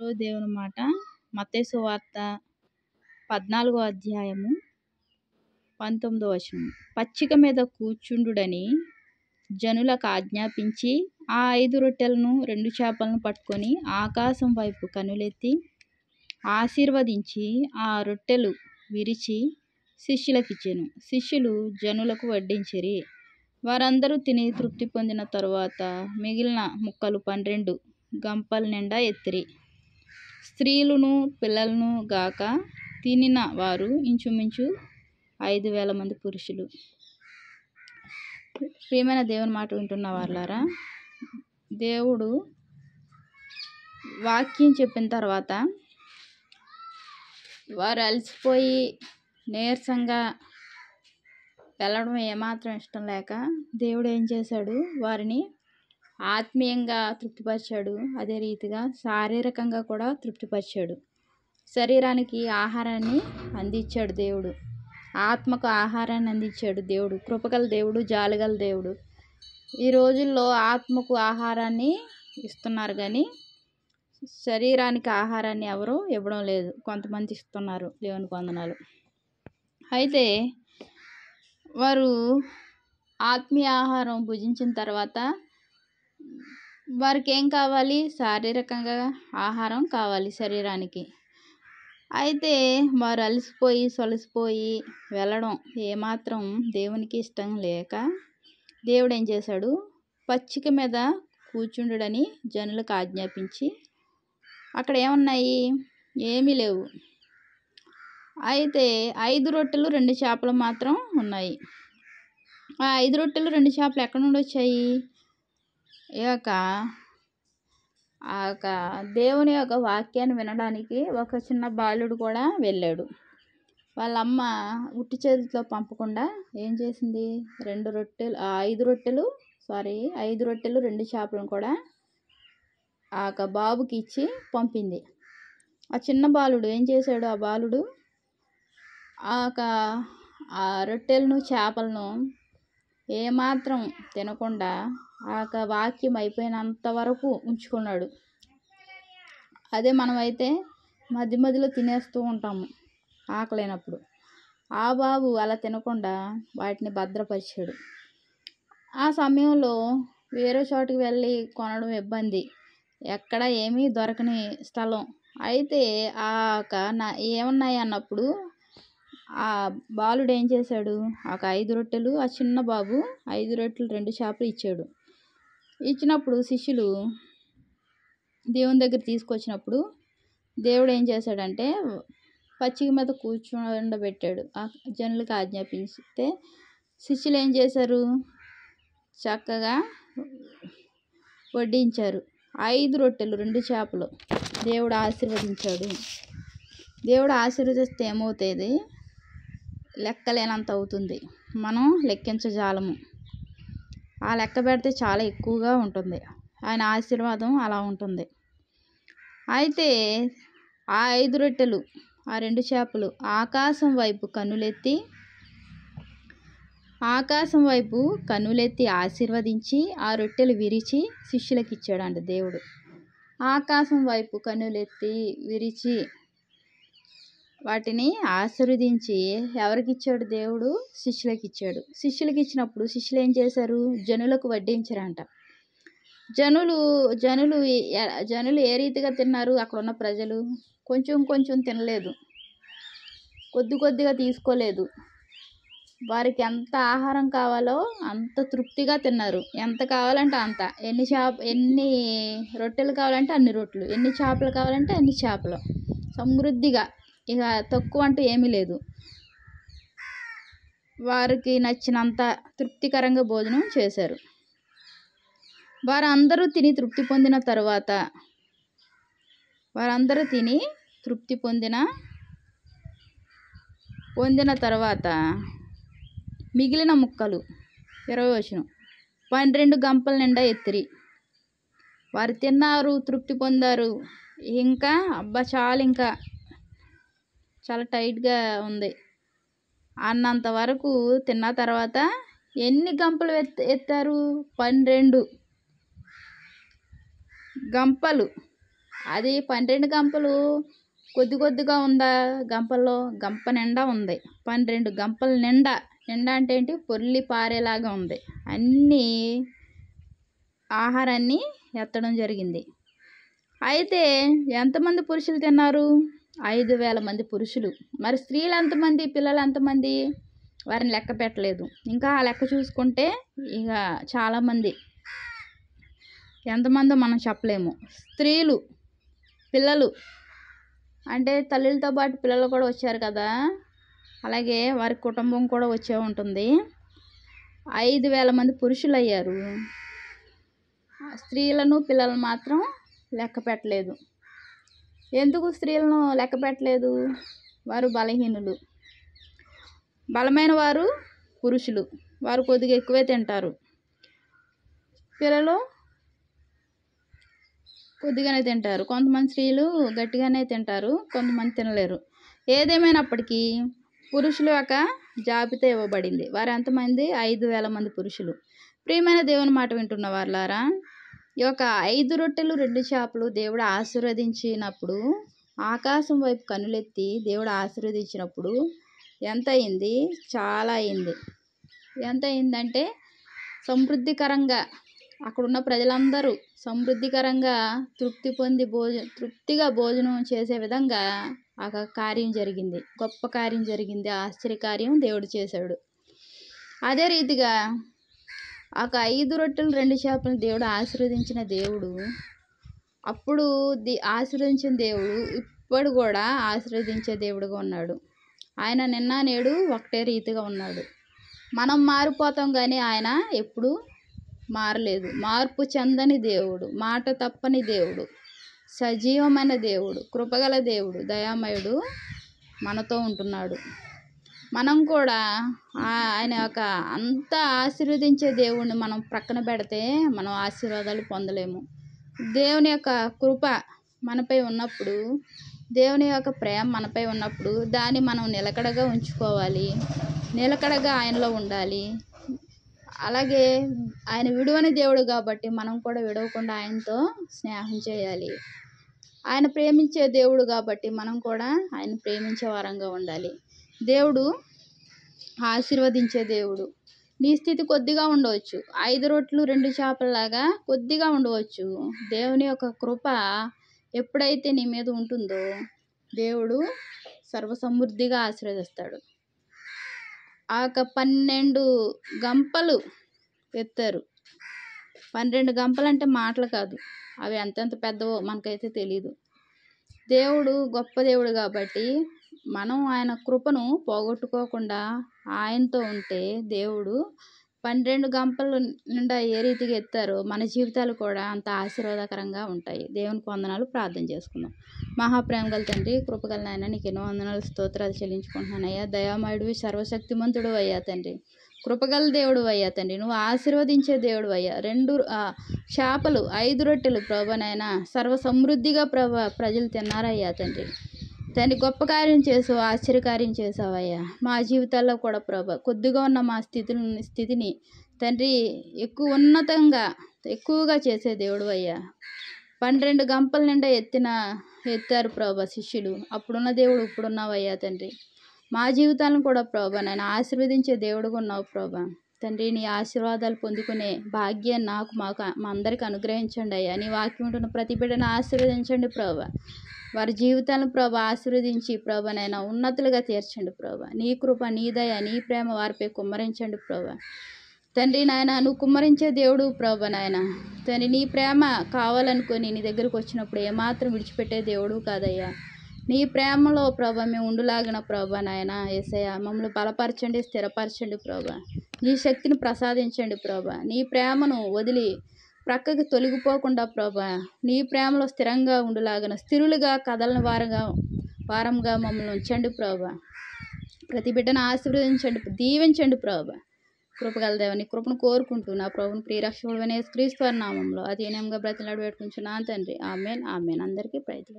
ఈరోజు దేవుని మాట మత్తయి సువార్త 14వ అధ్యాయము 19వ వచనం. పచ్చిక మీద కూర్చుండుడని జనులకు ఆజ్ఞాపించి ఆ 5 రొట్టెలను 2 చేపలను పట్టుకొని ఆకాశం వైపు కనులెత్తి ఆశీర్వదించి ఆ రొట్టెలు విరిచి శిష్యులకిచ్చెను. శిష్యులు జనులకు వడ్డించిరి. వారందరూ తిని తృప్తి పొందిన తరువాత మిగిలిన ముక్కలు 12 గంపల నిండా ఎత్తిరి. స్త్రీలను పిల్లలను గాక తినిన వారు ఇంచుమించు 5,000 మంది పురుషులు. ప్రియమైన దేవుని మాట వింటున్న వాళ్ళారా, దేవుడు వాక్యం చెప్పిన తర్వాత వారు అలసిపోయి నీరసంగా వెళ్ళడం ఏమాత్రం ఇష్టం లేక దేవుడు ఏం చేశాడు, వారిని ఆత్మీయంగా తృప్తిపరిచాడు. అదే రీతిగా శారీరకంగా కూడా తృప్తిపరిచాడు. శరీరానికి ఆహారాన్ని అందించాడు దేవుడు, ఆత్మకు ఆహారాన్ని అందించాడు దేవుడు. కృపగల దేవుడు, జాలిగల దేవుడు. ఈ రోజుల్లో ఆత్మకు ఆహారాన్ని ఇస్తున్నారు కానీ శరీరానికి ఆహారాన్ని ఎవరు ఇవ్వడం లేదు. కొంతమంది ఇస్తున్నారు, దేవునికి వందనాలు. అయితే వారు ఆత్మీయ ఆహారం భుజించిన తర్వాత వారికి ఏం కావాలి? శారీరకంగా ఆహారం కావాలి శరీరానికి. అయితే వారు అలసిపోయి సొలసిపోయి వెళ్ళడం ఏమాత్రం దేవునికి ఇష్టం లేక దేవుడు ఏం చేశాడు, పచ్చిక మీద కూర్చుండుడని జనులకు ఆజ్ఞాపించి, అక్కడ ఏమున్నాయి? ఏమీ లేవు. అయితే 5 రొట్టెలు 2 చేపలు మాత్రం ఉన్నాయి. ఆ 5 రొట్టెలు 2 చేపలు ఎక్కడి నుండి వచ్చాయి? ఈ యొక్క దేవుని యొక్క వాక్యాన్ని వినడానికి ఒక చిన్న బాలుడు కూడా వెళ్ళాడు. వాళ్ళ అమ్మ ఉట్టి చేతితో పంపకుండా ఏం చేసింది? 5 రొట్టెలు 2 చేపలను కూడా ఆ యొక్క బాబుకి ఇచ్చి పంపింది. ఆ చిన్న బాలుడు ఏం చేశాడు? ఆ బాలుడు ఆ రొట్టెలను చేపలను ఏమాత్రం తినకుండా ఆ వాక్యం అయిపోయినంత వరకు ఉంచుకున్నాడు. అదే మనమైతే మధ్య మధ్యలో తినేస్తూ ఉంటాము ఆకలేనప్పుడు. ఆ బాబు అలా తినకుండా వాటిని భద్రపరిచాడు. ఆ సమయంలో వేరే చోటుకి వెళ్ళి కొనడం ఇబ్బంది, ఎక్కడ ఏమీ దొరకని స్థలం. అయితే ఏమున్నాయి అన్నప్పుడు ఆ బాలుడు ఏం చేశాడు? 5 రొట్టెలు, ఆ చిన్న బాబు 5 రొట్టెలు 2 చేపలు ఇచ్చాడు. ఇచ్చినప్పుడు శిష్యులు దేవుని దగ్గర తీసుకొచ్చినప్పుడు దేవుడు ఏం చేశాడంటే పచ్చిక మీద కూర్చోబెట్టాడు. జనులకు ఆజ్ఞాపిస్తే శిష్యులు ఏం చేశారు? చక్కగా వడ్డించారు. 5 రొట్టెలు 2 చేపలు దేవుడు ఆశీర్వదించాడు. దేవుడు ఆశీర్వదిస్తే ఏమవుతుంది? లెక్కలేనంత అవుతుంది. మనం లెక్కించజాలము. ఆ లెక్క పెడితే చాలా ఎక్కువగా ఉంటుంది. ఆయన ఆశీర్వాదం అలా ఉంటుంది. అయితే ఆ 5 రొట్టెలు ఆ 2 చేపలు ఆకాశం వైపు కన్నులెత్తి ఆశీర్వదించి ఆ రొట్టెలు విరిచి శిష్యులకు ఇచ్చాడంట దేవుడు. ఆకాశం వైపు కన్నులెత్తి విరిచి వాటిని ఆశీర్వదించి ఎవరికి ఇచ్చాడు? దేవుడు శిష్యులకు ఇచ్చాడు. శిష్యులకు ఇచ్చినప్పుడు శిష్యులు ఏం చేశారు? జనులకు వడ్డించారంట. జనులు ఏ రీతిగా తిన్నారు? అక్కడ ఉన్న ప్రజలు కొంచెం తినలేదు, కొద్దిగా తీసుకోలేదు. వారికి ఎంత ఆహారం కావాలో అంత తృప్తిగా తిన్నారు. ఎంత కావాలంటే అంత. ఎన్ని రొట్టెలు కావాలంటే అన్ని రొట్టెలు, ఎన్ని చేపలు కావాలంటే అన్ని చేపలు, సమృద్ధిగా. ఇక తక్కువ అంటూ ఏమీ లేదు. వారికి నచ్చినంత తృప్తికరంగా భోజనం చేశారు. వారందరూ తిని తృప్తి పొందిన తర్వాత మిగిలిన ముక్కలు 20వ వచనం 12 గంపల నిండా ఎత్తిరి. వారు తిన్నారు, తృప్తి పొందారు. ఇంకా చాలా టైట్గా ఉంది అన్నంత వరకు తిన్న తర్వాత ఎన్ని గంపలు ఎత్తారు? 12 గంపలు అది 12 గంపలు కొద్ది కొద్దిగా ఉందా గంపల్లో? గంప నిండా ఉంది. 12 గంపల నిండా. నిండా అంటే ఏంటి? పొర్లి పారేలాగా ఉంది. అన్నీ ఆహారాన్ని ఎత్తడం జరిగింది. అయితే ఎంతమంది పురుషులు తిన్నారు? 5,000 మంది పురుషులు. మరి స్త్రీలు ఎంతమంది, పిల్లలు ఎంతమంది? వారిని లెక్క పెట్టలేదు. ఇంకా ఆ లెక్క చూసుకుంటే ఇక చాలామంది, ఎంతమందో మనం చెప్పలేము. స్త్రీలు, పిల్లలు అంటే తల్లులతో పాటు పిల్లలు కూడా వచ్చారు కదా, అలాగే వారి కుటుంబం కూడా వచ్చే ఉంటుంది. 5,000 మంది పురుషులు అయ్యారు. స్త్రీలను పిల్లలను మాత్రం లెక్క పెట్టలేదు. ఎందుకు స్త్రీలను లెక్క పెట్టలేదు? వారు బలహీనులు. బలమైన వారు పురుషులు. వారు కొద్దిగా ఎక్కువే తింటారు. పిల్లలు కొద్దిగానే తింటారు. కొంతమంది స్త్రీలు గట్టిగానే తింటారు, కొంతమంది తినలేరు. ఏదేమైనప్పటికీ పురుషుల యొక్క జాబితా ఇవ్వబడింది. వారు ఎంతమంది? 5,000 మంది పురుషులు. ప్రియమైన దేవుని మాట వింటున్న వారులారా, ఈ యొక్క 5 రొట్టెలు 2 చేపలు దేవుడు ఆశీర్వదించినప్పుడు, ఆకాశం వైపు కన్నులెత్తి దేవుడు ఆశీర్వదించినప్పుడు ఎంత అయింది? చాలా అయింది. ఎంత అయిందంటే సమృద్ధికరంగా అక్కడున్న ప్రజలందరూ సమృద్ధికరంగా తృప్తిగా భోజనం చేసే విధంగా ఆ కార్యం జరిగింది. గొప్ప కార్యం జరిగింది. ఆశ్చర్యకార్యం దేవుడు చేశాడు. అదే రీతిగా ఆ 5 రొట్టెలు 2 చేపలను దేవుడు ఆశీర్వదించిన దేవుడు, అప్పుడు ఆశీర్వదించిన దేవుడు ఇప్పుడు కూడా ఆశీర్వదించే దేవుడుగా ఉన్నాడు. ఆయన నిన్న నేడు ఒకటే రీతిగా ఉన్నాడు. మనం మారిపోతాం కానీ ఆయన ఎప్పుడు మారలేదు. మార్పు చెందని దేవుడు, మాట తప్పని దేవుడు, సజీవమైన దేవుడు, కృపగల దేవుడు, దయామయుడు మనతో ఉంటున్నాడు. మనం కూడా ఆయన యొక్క అంత ఆశీర్వదించే దేవుడిని మనం ప్రక్కన పెడితే మనం ఆశీర్వాదాలు పొందలేము. దేవుని యొక్క కృప మనపై ఉన్నప్పుడు, దేవుని యొక్క ప్రేమ మనపై ఉన్నప్పుడు దాన్ని మనం నిలకడగా ఉంచుకోవాలి. నిలకడగా ఆయనలో ఉండాలి. అలాగే ఆయన విడువని దేవుడు కాబట్టి మనం కూడా విడవకుండా ఆయనతో స్నేహం చేయాలి. ఆయన ప్రేమించే దేవుడు కాబట్టి మనం కూడా ఆయన ప్రేమించే వారంగా ఉండాలి. దేవుడు ఆశీర్వదించే దేవుడు. నీ స్థితి కొద్దిగా ఉండవచ్చు. 5 రొట్టెలు 2 చేపలలాగా కొద్దిగా ఉండవచ్చు. దేవుని యొక్క కృప ఎప్పుడైతే నీ మీద ఉంటుందో దేవుడు సర్వసమృద్ధిగా ఆశీర్వదిస్తాడు. ఆ 12 గంపలు ఎత్తారు. 12 గంపలు అంటే మాటలు కాదు. అవి ఎంతెంత పెద్దవో మనకైతే తెలియదు. దేవుడు గొప్ప దేవుడు కాబట్టి మనం ఆయన కృపను పోగొట్టుకోకుండా ఆయనతో ఉంటే దేవుడు 12 గంపలు నిండా ఏ రీతిగా ఎత్తారో మన జీవితాలు కూడా అంత ఆశీర్వాదకరంగా ఉంటాయి. దేవునికి వందనాలు. ప్రార్థన చేసుకుందాం. మహాప్రేమ గల తండ్రి, కృపగల నాయన, నీకు ఎన్నో వందనాలు, స్తోత్రాలు చెల్లించుకుంటున్నానయ్యా. దయామయుడివి, సర్వశక్తిమంతుడు అయ్యా తండ్రి, కృపగల దేవుడు అయ్యా తండ్రి, నువ్వు ఆశీర్వదించే దేవుడు అయ్యా. 2 చేపలు 5 రొట్టెలు ప్రభానైనా సర్వ సమృద్ధిగా ప్రజలు తిన్నారయ్యా తండ్రి. తండ్రి గొప్ప కార్యం చేసావు, ఆశ్చర్యకార్యం చేసావయ్యా. మా జీవితాల్లో కూడా ప్రభా కొద్దిగా ఉన్న మా స్థితిని తండ్రి ఉన్నతంగా ఎక్కువగా చేసే దేవుడు అయ్యా. 12 గంపల నిండా ఎత్తారు ప్రభా శిష్యులు. అప్పుడున్న దేవుడు ఇప్పుడున్నావయ్యా తండ్రి. మా జీవితాలను కూడా ప్రభా నేను ఆశీర్వదించే దేవుడుగా ఉన్నావు ప్రభా తండ్రి. నీ ఆశీర్వాదాలు పొందుకునే భాగ్యాన్ని మా అందరికీ అనుగ్రహించండి అయ్యా. నీ వాక్యం ఉంటున్న ప్రతి బిడ్డను ఆశీర్వదించండి ప్రభా. వారి జీవితాలను ప్రభా ఆశీర్వదించి ప్రభా నైనా ఉన్నతులుగా తీర్చండి ప్రభా. నీ కృప, నీ దయ, నీ ప్రేమ వారిపై కుమ్మరించండి ప్రభా తండ్రి. నాయన నువ్వు కుమ్మరించే దేవుడు ప్రభా నాయన తండ్రి. నీ ప్రేమ కావాలనుకొని నీ దగ్గరకు వచ్చినప్పుడు ఏమాత్రం విడిచిపెట్టే దేవుడు కాదయ్యా. నీ ప్రేమలో ప్రభా మేము ఉండులాగిన ప్రభా నాయన యేసయ్య మమ్మల్ని బలపరచండి, స్థిరపరచండి ప్రభా. నీ శక్తిని ప్రసాదించండి ప్రభా. నీ ప్రేమను వదిలి ప్రక్కకి తొలగిపోకుండా ప్రభా నీ ప్రేమలో స్థిరంగా ఉండులాగిన స్థిరులుగా కదలని వారంగా మమ్మల్ని ఉంచండి ప్రభా. ప్రతి బిడ్డను ఆశీర్వదించండి, దీవించండి ప్రభా. కృపగల దేవని కృపను కోరుకుంటూ నా ప్రభుని ప్రియరక్షకుడైన యేసుక్రీస్తు వారి నామంలో అధీనంగా బ్రతిలాడి పెట్టుకుంటున్నాను తండ్రి. ఆమేన్, ఆమేన్. అందరికీ ప్రైజ్.